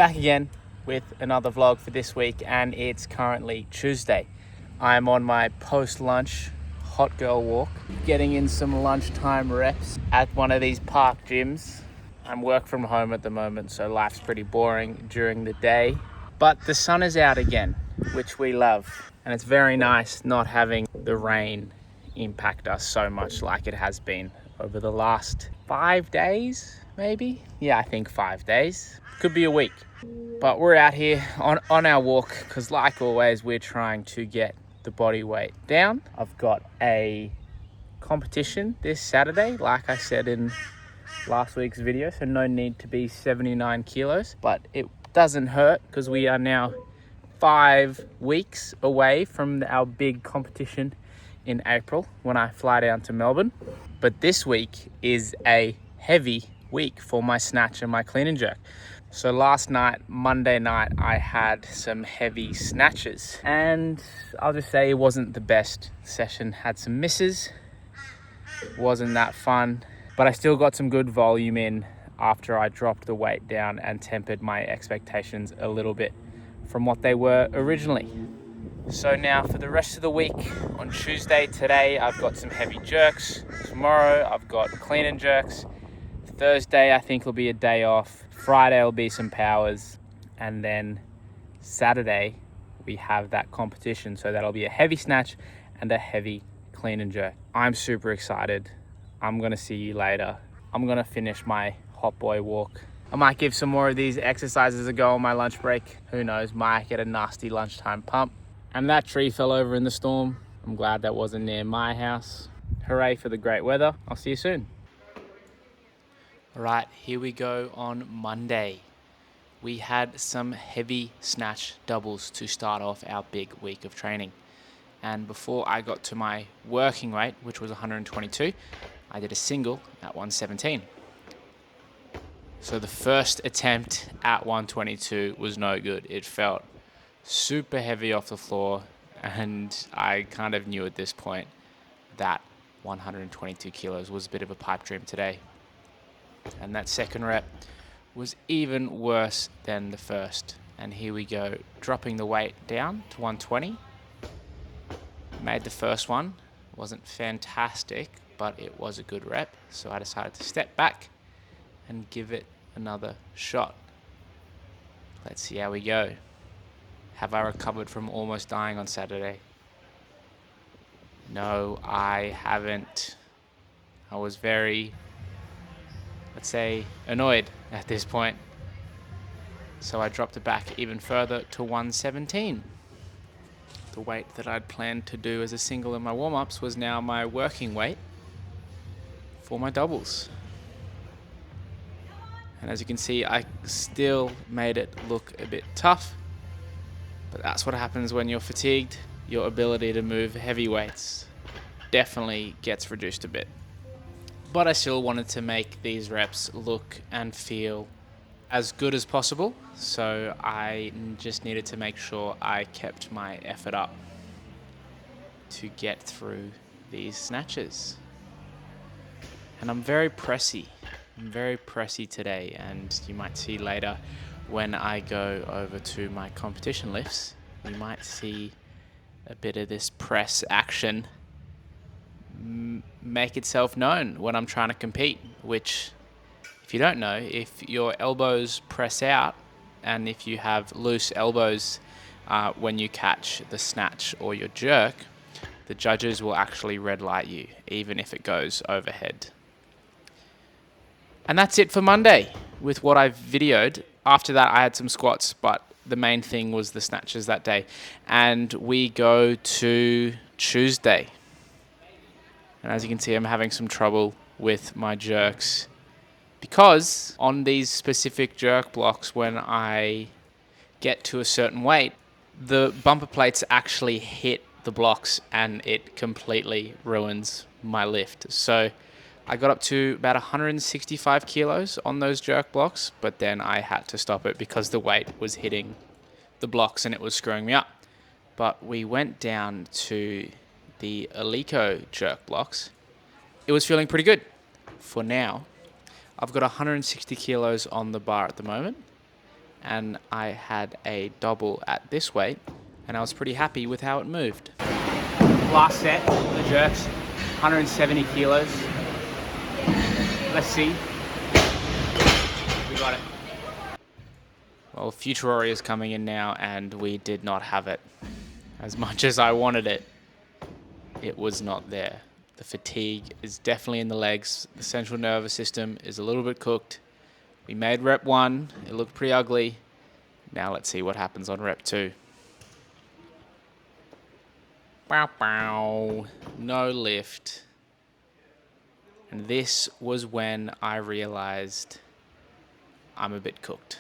back again with another vlog for this week, and it's currently Tuesday. I'm on my post-lunch hot girl walk, getting in some lunchtime reps at one of these park gyms. I'm work from home at the moment, so life's pretty boring during the day, but the sun is out again, which we love, and it's very nice not having the rain impact us so much like it has been over the last 5 days, maybe? Yeah, I think 5 days. Could be a week. But we're out here on our walk because, like always, we're trying to get the body weight down. I've got a competition this Saturday, like I said in last week's video, so no need to be 79 kilos, but it doesn't hurt because we are now 5 weeks away from our big competition in April when I fly down to Melbourne. But this week is a heavy week for my snatch and my clean and jerk. So last night, Monday night, I had some heavy snatches, and I'll just say it wasn't the best session. Had some misses, wasn't that fun, but I still got some good volume in after I dropped the weight down and tempered my expectations a little bit from what they were originally. So now for the rest of the week, on Tuesday today, I've got some heavy jerks. Tomorrow, I've got clean and jerks. Thursday, I think will be a day off. Friday will be some powers. And then Saturday, we have that competition. So that'll be a heavy snatch and a heavy clean and jerk. I'm super excited. I'm gonna see you later. I'm gonna finish my hot boy walk. I might give some more of these exercises a go on my lunch break. Who knows, might get a nasty lunchtime pump. And that tree fell over in the storm. I'm glad that wasn't near my house. Hooray for the great weather. I'll see you soon. All right, here we go on Monday. We had some heavy snatch doubles to start off our big week of training. And before I got to my working weight, which was 122, I did a single at 117. So the first attempt at 122 was no good. It felt super heavy off the floor, and I kind of knew at this point that 122 kilos was a bit of a pipe dream today. And that second rep was even worse than the first. And here we go, dropping the weight down to 120. Made the first one, wasn't fantastic, but it was a good rep. So I decided to step back and give it another shot. Let's see how we go. Have I recovered from almost dying on Saturday? No, I haven't. I was very, let's say, annoyed at this point. So I dropped it back even further to 117. The weight that I'd planned to do as a single in my warm-ups was now my working weight for my doubles. And as you can see, I still made it look a bit tough. But that's what happens when you're fatigued. Your ability to move heavy weights definitely gets reduced a bit. But I still wanted to make these reps look and feel as good as possible. So I just needed to make sure I kept my effort up to get through these snatches. And I'm very pressy. I'm very pressy today, and you might see later when I go over to my competition lifts, you might see a bit of this press action make itself known when I'm trying to compete, which, if you don't know, if your elbows press out and if you have loose elbows when you catch the snatch or your jerk, the judges will actually red light you, even if it goes overhead. And that's it for Monday with what I've videoed. After that, I had some squats, but the main thing was the snatches that day. And we go to Tuesday. And as you can see, I'm having some trouble with my jerks because on these specific jerk blocks, when I get to a certain weight, the bumper plates actually hit the blocks and it completely ruins my lift. So I got up to about 165 kilos on those jerk blocks, but then I had to stop it because the weight was hitting the blocks and it was screwing me up. But we went down to the Alico jerk blocks. It was feeling pretty good for now. I've got 160 kilos on the bar at the moment, and I had a double at this weight, and I was pretty happy with how it moved. Last set, the jerks, 170 kilos. Let's see. We got it. Well, Future Warrior's coming in now, and we did not have it. As much as I wanted it, it was not there. The fatigue is definitely in the legs. The central nervous system is a little bit cooked. We made rep 1. It looked pretty ugly. Now let's see what happens on rep 2. Bow, bow. No lift. And this was when I realized I'm a bit cooked.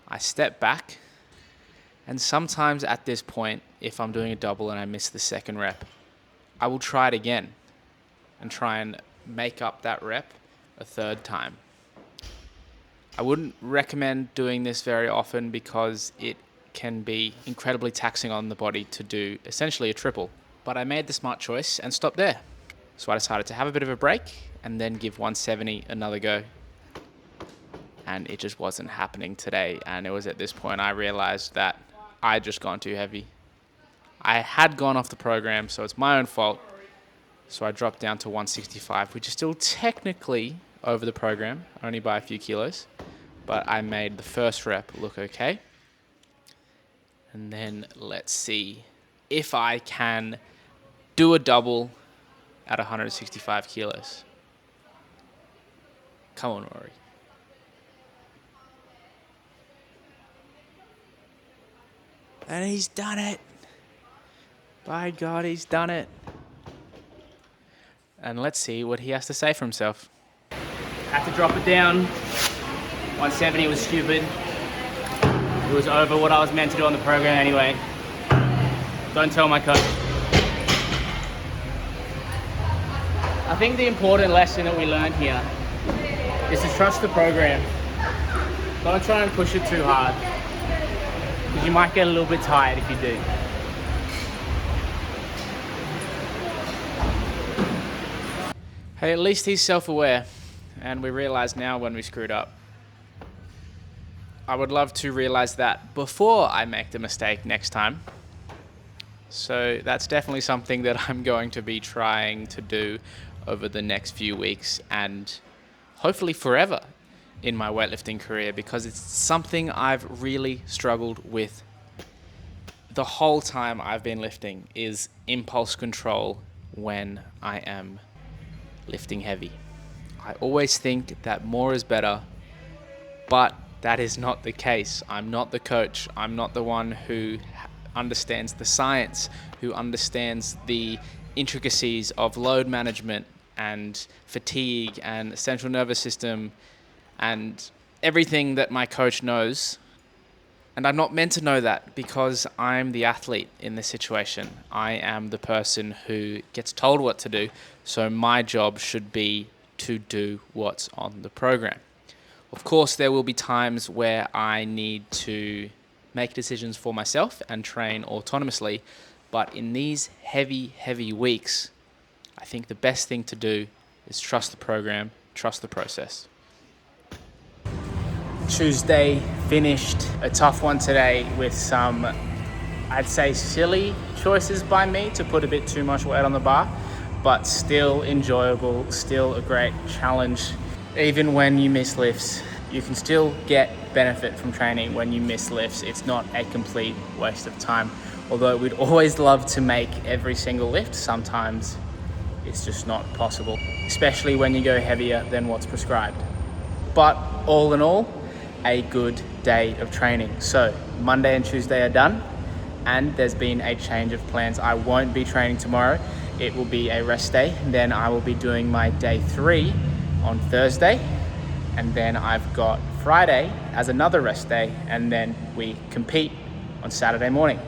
I step back, and sometimes at this point, if I'm doing a double and I miss the second rep, I will try it again and try and make up that rep a third time. I wouldn't recommend doing this very often because it can be incredibly taxing on the body to do essentially a triple. But I made the smart choice and stopped there. So I decided to have a bit of a break and then give 170 another go. And it just wasn't happening today. And it was at this point I realized that I'd just gone too heavy. I had gone off the program, so it's my own fault. So I dropped down to 165, which is still technically over the program, only by a few kilos. But I made the first rep look okay. And then let's see if I can do a double at 165 kilos. Come on, Rory. And he's done it. By God, he's done it. And let's see what he has to say for himself. Had to drop it down. 170 was stupid. It was over what I was meant to do on the program anyway. Don't tell my coach. I think the important lesson that we learned here is to trust the program. Don't try and push it too hard, because you might get a little bit tired if you do. Hey, at least he's self-aware, and we realize now when we screwed up. I would love to realize that before I make the mistake next time. So that's definitely something that I'm going to be trying to do over the next few weeks and hopefully forever in my weightlifting career, because it's something I've really struggled with the whole time I've been lifting, is impulse control when I am lifting heavy. I always think that more is better, but that is not the case. I'm not the coach. I'm not the one who understands the science, who understands the intricacies of load management and fatigue and central nervous system and everything that my coach knows. And I'm not meant to know that, because I'm the athlete in this situation. I am the person who gets told what to do, so my job should be to do what's on the program. Of course, there will be times where I need to make decisions for myself and train autonomously, but in these heavy weeks, I think the best thing to do is trust the program, trust the process. Tuesday finished. A tough one today with some, I'd say, silly choices by me to put a bit too much weight on the bar, but still enjoyable, still a great challenge. Even when you miss lifts, you can still get benefit from training when you miss lifts. It's not a complete waste of time. Although we'd always love to make every single lift, sometimes it's just not possible, especially when you go heavier than what's prescribed. But all in all, a good day of training. So Monday and Tuesday are done, and there's been a change of plans. I won't be training tomorrow. It will be a rest day. Then I will be doing my day 3 on Thursday, and then I've got Friday as another rest day, and then we compete on Saturday morning.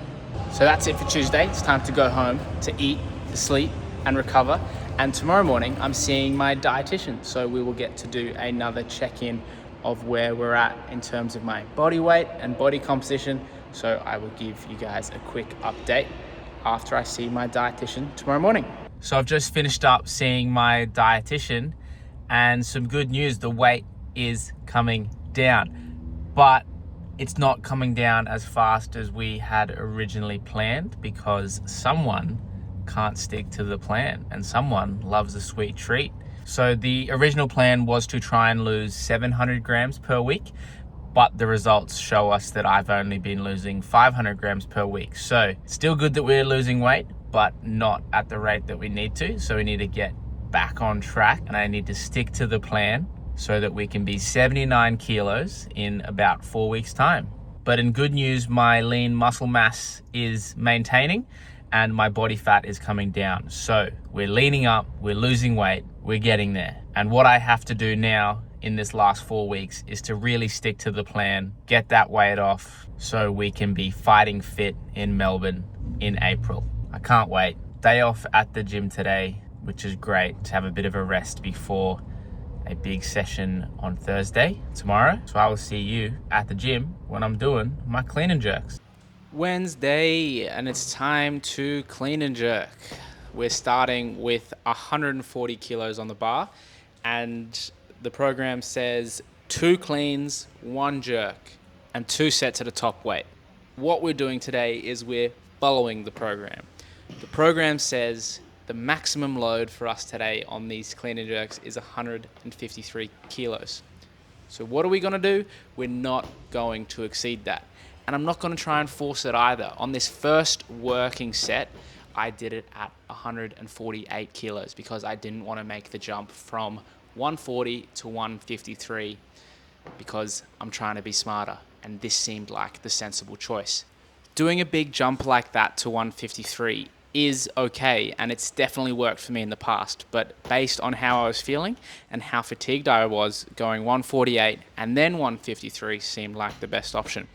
So that's it for Tuesday. It's time to go home to eat, to sleep, and recover. And tomorrow morning, I'm seeing my dietitian. So we will get to do another check-in of where we're at in terms of my body weight and body composition. So I will give you guys a quick update after I see my dietitian tomorrow morning. So I've just finished up seeing my dietitian, and some good news, the weight is coming down. but it's not coming down as fast as we had originally planned because someone can't stick to the plan and someone loves a sweet treat. So the original plan was to try and lose 700 grams per week, but the results show us that I've only been losing 500 grams per week. So still good that we're losing weight, but not at the rate that we need to. So we need to get back on track and I need to stick to the plan so that we can be 79 kilos in about 4 weeks time. But in good news, my lean muscle mass is maintaining and my body fat is coming down. So we're leaning up, we're losing weight, we're getting there. And what I have to do now in this last 4 weeks is to really stick to the plan, get that weight off so we can be fighting fit in Melbourne in April. I can't wait. Day off at the gym today, which is great to have a bit of a rest before a big session on Thursday, tomorrow. So I will see you at the gym when I'm doing my clean and jerks. Wednesday, and it's time to clean and jerk. We're starting with 140 kilos on the bar, and the program says 2 cleans, 1 jerk, and 2 sets at a top weight. What we're doing today is we're following the program. The program says the maximum load for us today on these clean and jerks is 153 kilos. So what are we gonna do? We're not going to exceed that. And I'm not gonna try and force it either. On this first working set, I did it at 148 kilos because I didn't wanna make the jump from 140 to 153 because I'm trying to be smarter. And this seemed like the sensible choice. Doing a big jump like that to 153 is okay, and it's definitely worked for me in the past, but based on how I was feeling and how fatigued I was, going 148 and then 153 seemed like the best option.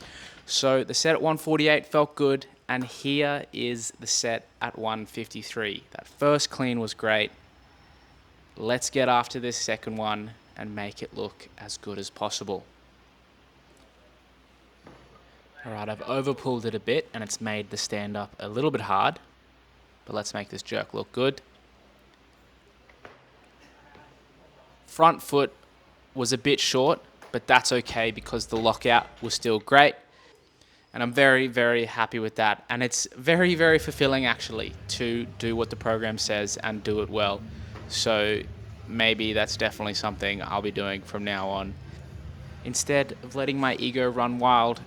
So the set at 148 felt good, and here is the set at 153. That first clean was great. Let's get after this second one and make it look as good as possible. All right, I've overpulled it a bit and it's made the stand up a little bit hard, but let's make this jerk look good. Front foot was a bit short, but that's okay because the lockout was still great. And I'm very, very happy with that. And it's very, very fulfilling actually to do what the program says and do it well. So maybe that's definitely something I'll be doing from now on. Instead of letting my ego run wild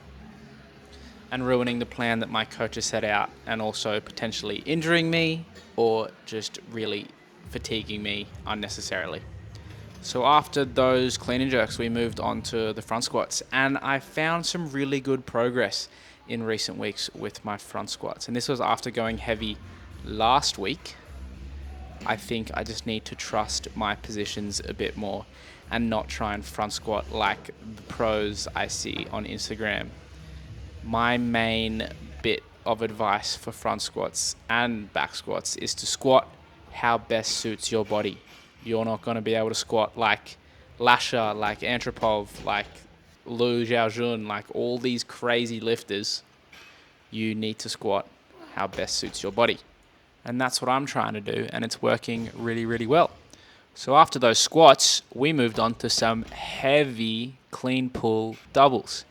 and ruining the plan that my coach has set out, and also potentially injuring me or just really fatiguing me unnecessarily. So after those clean and jerks, we moved on to the front squats, and I found some really good progress in recent weeks with my front squats. And this was after going heavy last week. I think I just need to trust my positions a bit more and not try and front squat like the pros I see on Instagram. My main bit of advice for front squats and back squats is to squat how best suits your body. You're not going to be able to squat like Lasha, like Antropov, like Lu Xiaojun, like all these crazy lifters. You need to squat how best suits your body. And that's what I'm trying to do, and it's working really, really well. So after those squats, we moved on to some heavy clean pull doubles.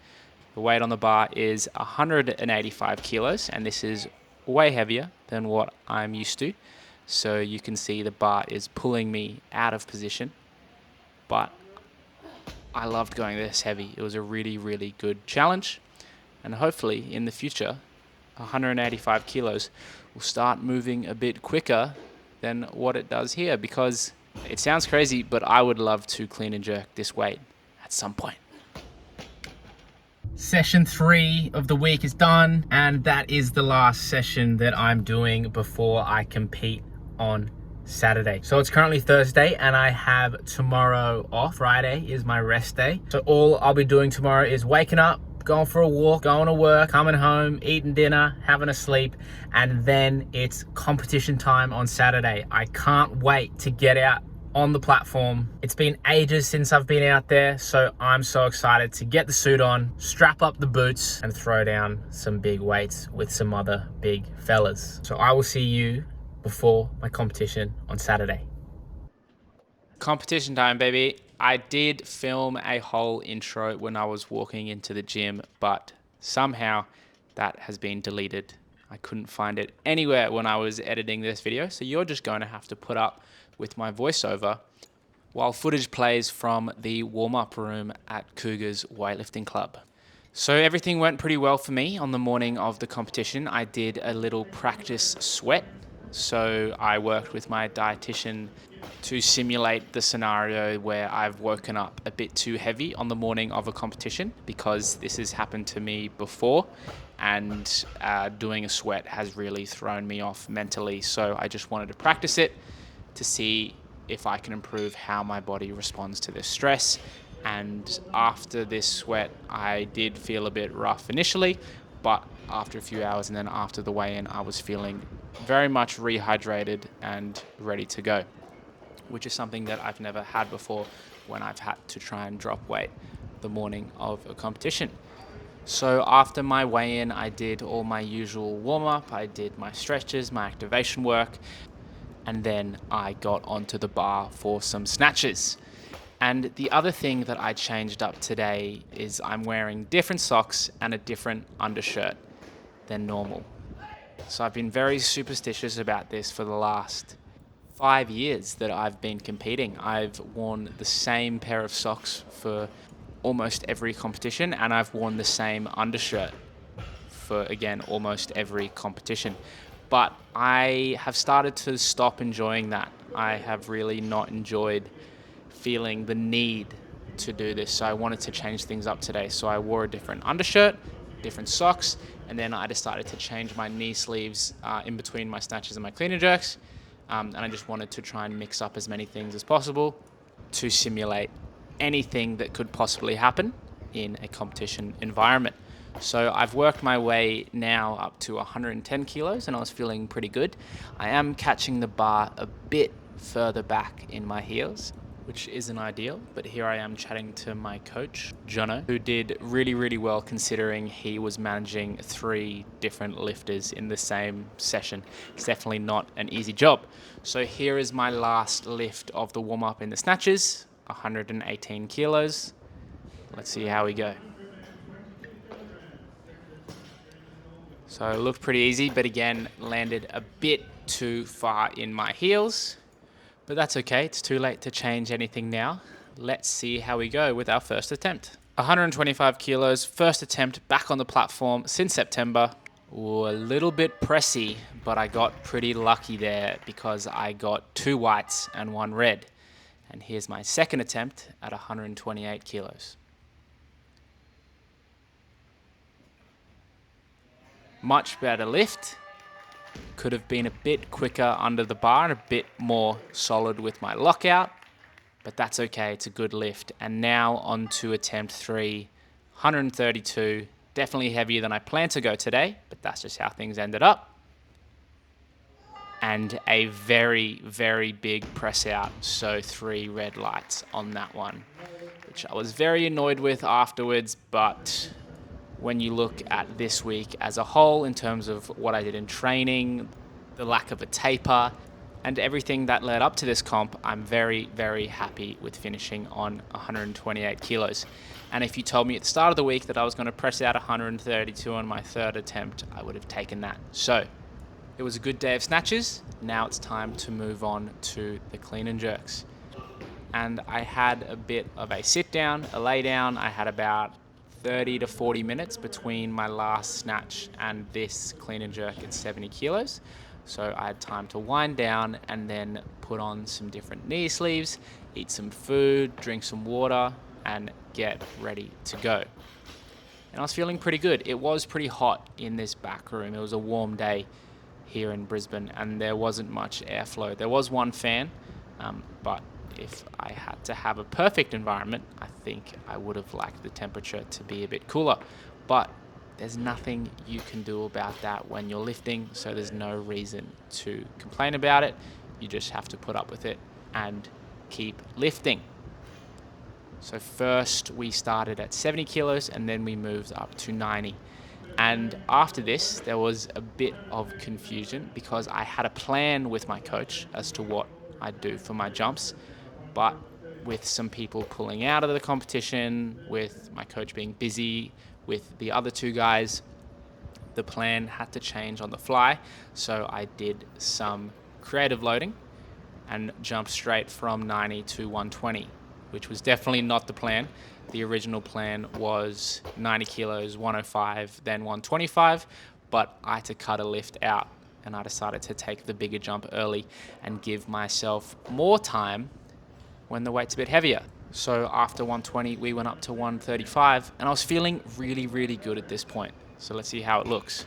The weight on the bar is 185 kilos, and this is way heavier than what I'm used to. So you can see the bar is pulling me out of position, but I loved going this heavy. It was a really, really good challenge. And hopefully in the future, 185 kilos will start moving a bit quicker than what it does here, because it sounds crazy, but I would love to clean and jerk this weight at some point. Session 3 of the week is done, and that is the last session that I'm doing before I compete on Saturday. So it's currently Thursday and I have tomorrow off. Friday is my rest day. So all I'll be doing tomorrow is waking up, going for a walk, going to work, coming home, eating dinner, having a sleep, and then it's competition time on Saturday. I can't wait to get out on the platform. It's been ages since I've been out there, so I'm so excited to get the suit on, strap up the boots, and throw down some big weights with some other big fellas. So I will see you before my competition on Saturday. Competition time, baby. I did film a whole intro when I was walking into the gym, but somehow that has been deleted. I couldn't find it anywhere when I was editing this video, so you're just going to have to put up with my voiceover while footage plays from the warm-up room at Cougar's weightlifting club. So everything went pretty well for me on the morning of the competition. I did a little practice sweat. So I worked with my dietitian to simulate the scenario where I've woken up a bit too heavy on the morning of a competition, because this has happened to me before, and doing a sweat has really thrown me off mentally. So I just wanted to practice it to see if I can improve how my body responds to this stress. And after this sweat, I did feel a bit rough initially, but after a few hours and then after the weigh-in, I was feeling very much rehydrated and ready to go, which is something that I've never had before when I've had to try and drop weight the morning of a competition. So after my weigh-in, I did all my usual warm-up, I did my stretches, my activation work, and then I got onto the bar for some snatches. And the other thing that I changed up today is I'm wearing different socks and a different undershirt than normal. So I've been very superstitious about this for the last 5 years that I've been competing. I've worn the same pair of socks for almost every competition, and I've worn the same undershirt for, again, almost every competition. But I have started to stop enjoying that. I have really not enjoyed feeling the need to do this. So I wanted to change things up today. So I wore a different undershirt, different socks, and then I decided to change my knee sleeves in between my snatches and my clean and jerks. And I just wanted to try and mix up as many things as possible to simulate anything that could possibly happen in a competition environment. So I've worked my way now up to 110 kilos and I was feeling pretty good. I am catching the bar a bit further back in my heels, which isn't ideal, but here I am chatting to my coach, Jono, who did really, really well considering he was managing 3 different lifters in the same session. It's definitely not an easy job. So here is my last lift of the warm-up in the snatches, 118 kilos. Let's see how we go. So it looked pretty easy, but again, landed a bit too far in my heels. But that's okay, it's too late to change anything now. Let's see how we go with our first attempt. 125 kilos, first attempt back on the platform since September. Ooh, a little bit pressy, but I got pretty lucky there because I got 2 whites and 1 red. And here's my second attempt at 128 kilos. Much better lift. Could have been a bit quicker under the bar and a bit more solid with my lockout, but that's okay, it's a good lift. And now on to attempt 3, 132, definitely heavier than I planned to go today, but that's just how things ended up. And a very, very big press out, so 3 red lights on that one, which I was very annoyed with afterwards, but when you look at this week as a whole in terms of what I did in training, the lack of a taper, and everything that led up to this comp, I'm very, very happy with finishing on 128 kilos. And if you told me at the start of the week that I was going to press out 132 on my third attempt, I would have taken that. So it was a good day of snatches. Now it's time to move on to the clean and jerks. And I had a bit of a sit down, a lay down. I had about 30 to 40 minutes between my last snatch and this clean and jerk at 70 kilos. So I had time to wind down and then put on some different knee sleeves, eat some food, drink some water, and get ready to go. And I was feeling pretty good. It was pretty hot in this back room. It was a warm day here in Brisbane and there wasn't much airflow. There was 1 fan, but if I had to have a perfect environment, I think I would have liked the temperature to be a bit cooler. But there's nothing you can do about that when you're lifting, so there's no reason to complain about it. You just have to put up with it and keep lifting. So first we started at 70 kilos and then we moved up to 90. And after this, there was a bit of confusion because I had a plan with my coach as to what I'd do for my jumps, but with some people pulling out of the competition, with my coach being busy with the other two guys, the plan had to change on the fly. So I did some creative loading and jumped straight from 90 to 120, which was definitely not the plan. The original plan was 90 kilos, 105, then 125, but I had to cut a lift out, and I decided to take the bigger jump early and give myself more time when the weight's a bit heavier. So after 120, we went up to 135, and I was feeling really, really good at this point. So let's see how it looks.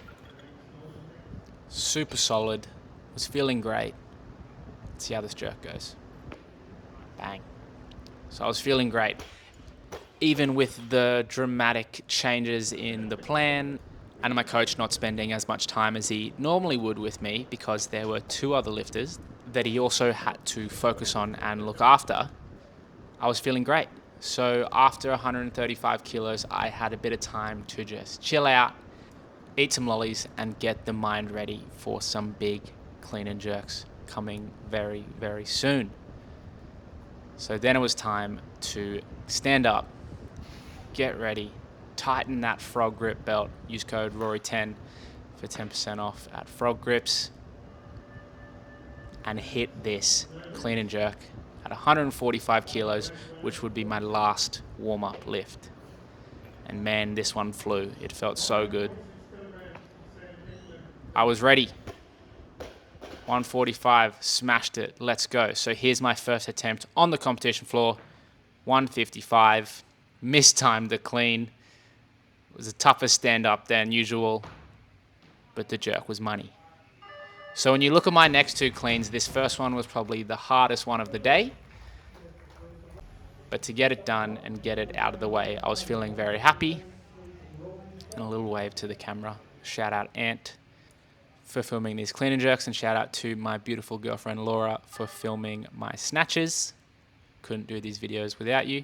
Super solid, was feeling great. Let's see how this jerk goes. Bang. So I was feeling great. Even with the dramatic changes in the plan and my coach not spending as much time as he normally would with me because there were two other lifters that he also had to focus on and look after, I was feeling great. So after 135 kilos, I had a bit of time to just chill out, eat some lollies, and get the mind ready for some big clean and jerks coming very, very soon. So then it was time to stand up, get ready, tighten that frog grip belt. Use code Rory10 for 10% off at Frog Grips, and hit this clean and jerk at 145 kilos, which would be my last warm-up lift. And man, this one flew. It felt so good. I was ready. 145, smashed it, let's go. So here's my first attempt on the competition floor. 155, mistimed the clean. It was a tougher stand-up than usual, but the jerk was money. So when you look at my next two cleans, this first one was probably the hardest one of the day. But to get it done and get it out of the way, I was feeling very happy. And a little wave to the camera. Shout out Ant for filming these clean and jerks, and shout out to my beautiful girlfriend Laura for filming my snatches. Couldn't do these videos without you.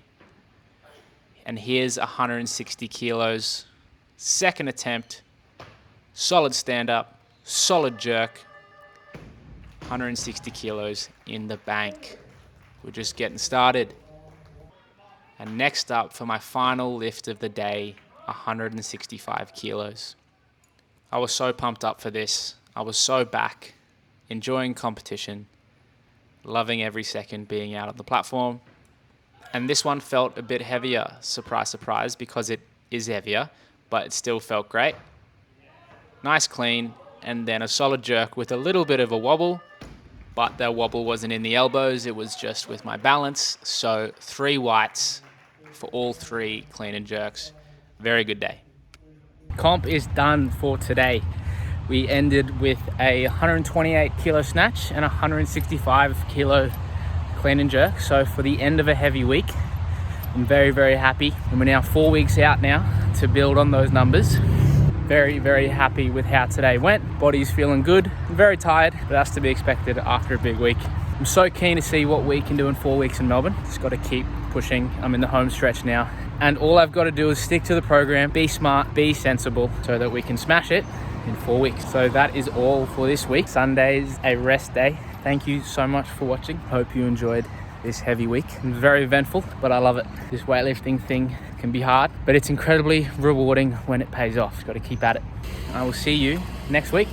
And here's 160 kilos, second attempt, solid stand up, solid jerk, 160 kilos in the bank. We're just getting started. And next up for my final lift of the day, 165 kilos. I was so pumped up for this. I was so back, enjoying competition, loving every second being out on the platform. And this one felt a bit heavier, surprise, surprise, because it is heavier, but it still felt great. Nice clean, and then a solid jerk with a little bit of a wobble, but the wobble wasn't in the elbows, it was just with my balance. So 3 whites for all 3 clean and jerks. Very good day. Comp is done for today. We ended with a 128 kilo snatch and 165 kilo clean and jerk. So for the end of a heavy week, I'm very, very happy. And we're now 4 weeks out now to build on those numbers. Very, very happy with how today went. Body's feeling good. I'm very tired, but that's to be expected after a big week. I'm so keen to see what we can do in 4 weeks in Melbourne. Just got to keep pushing. I'm in the home stretch now. And all I've got to do is stick to the program, be smart, be sensible, so that we can smash it in 4 weeks. So that is all for this week. Sunday's a rest day. Thank you so much for watching. Hope you enjoyed this heavy week. It was very eventful, but I love it. This weightlifting thing can be hard, but it's incredibly rewarding when it pays off. Got to keep at it. I will see you next week.